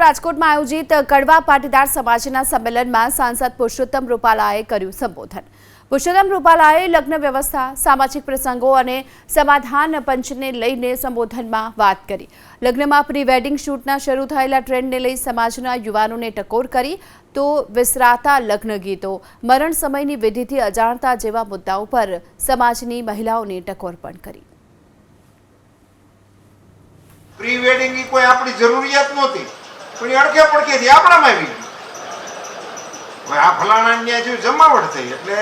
રાજકોટમાં આયોજિત કડવા પાટીદાર સમાજના સંમેલનમાં સાંસદ પુરુષોત્તમ રૂપાલાએ કર્યું સંબોધન। પુરુષોત્તમ રૂપાલાએ લગ્ન વ્યવસ્થા, સામાજિક પ્રસંગો અને સમાધાન પંચને લઈને સંબોધનમાં વાત કરી। લગ્નમાં પ્રી વેડિંગ શૂટના શરૂ થયેલા ટ્રેન્ડને લઈ સમાજના યુવાનોને ટકોર કરી તો વિસરાતા લગ્ન ગીતો, મરણ સમયની વિધિથી અજાણતા જેવા મુદ્દાઓ પર સમાજની મહિલાઓને ટકોર પણ કરી। પ્રી વેડિંગ ની કોઈ આપણી જરૂરિયાત નહોતી, પણ અડકે પડકેથી આપણામાં આવી ગયું। હવે આ ફલાણા ને જો જમાવટ થઈ એટલે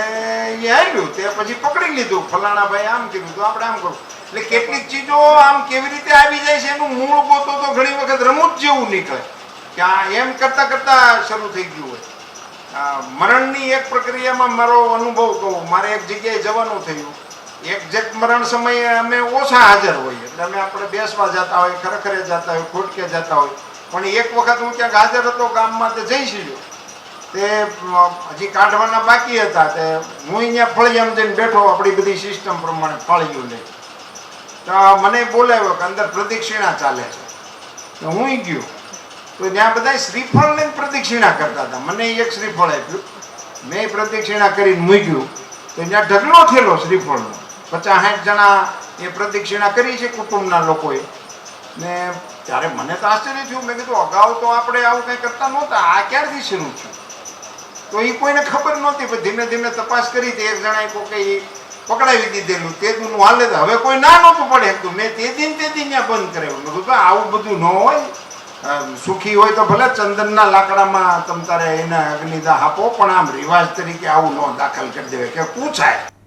એ આવ્યું, તે પછી પકડી લીધું, ફલાણા ભાઈ આમ કીધું તો આપણે આમ કરું। એટલે કેટલીક ચીજો આમ કેવી રીતે આવી જાય છે એનું મૂળ ગોતો તો ઘણી વખત રમૂજ જેવું નીકળે કે આ એમ કરતા કરતા શરૂ થઈ ગયું હોય। મરણની એક પ્રક્રિયામાં મારો અનુભવ કહું, મારે એક જગ્યાએ જવાનું થયું। એક્ઝેક્ટ મરણ સમયે અમે ઓછા હાજર હોઈએ, એટલે અમે આપણે બેસવા જતા હોય, ખરેખરે જતા હોય, ખોટકે જતા હોય, પણ એક વખત હું ક્યાંક હાજર હતો ગામમાં, તે જઈ સીડ્યો, તે હજી કાઢવાના બાકી હતા, તે હું અહીંયા ફળિયામાં જઈને બેઠો આપણી બધી સિસ્ટમ પ્રમાણે ફળિયું લઈ, તો મને બોલાવ્યો કે અંદર પ્રદક્ષિણા ચાલે છે, તો હું ગયો તો ત્યાં બધા શ્રીફળ લઈને પ્રદક્ષિણા કરતા હતા। મને એક શ્રીફળ આપ્યું, મેં પ્રદક્ષિણા કરીને મૂક્યું, તો ત્યાં ઢગલો થયેલો શ્રીફળનો, 50-60 જણા એ પ્રદક્ષિણા કરી છે કુટુંબના લોકોએ। ને ત્યારે મને તો આશ્ચર્ય થયું, મેં કીધું અગાઉ તો આપણે આવું કંઈ કરતા નહોતા, આ ક્યારથી શરૂ થયું? તો એ કોઈને ખબર નહોતી, પણ ધીમે ધીમે તપાસ કરી તો એક જણાએ કોઈ પકડાવી દીધેલું, તે દુનું હાલે તો હવે કોઈ ના નહોતું પડે તો મેં તે દિન ત્યાં બંધ કરેલું। મેં કીધું આવું બધું ન હોય, સુખી હોય તો ભલે ચંદનના લાકડામાં તમ તારે એને અગ્નિદાહ આપો, પણ આમ રિવાજ તરીકે આવું ન દાખલ કરી દેવાય કે પૂછાય।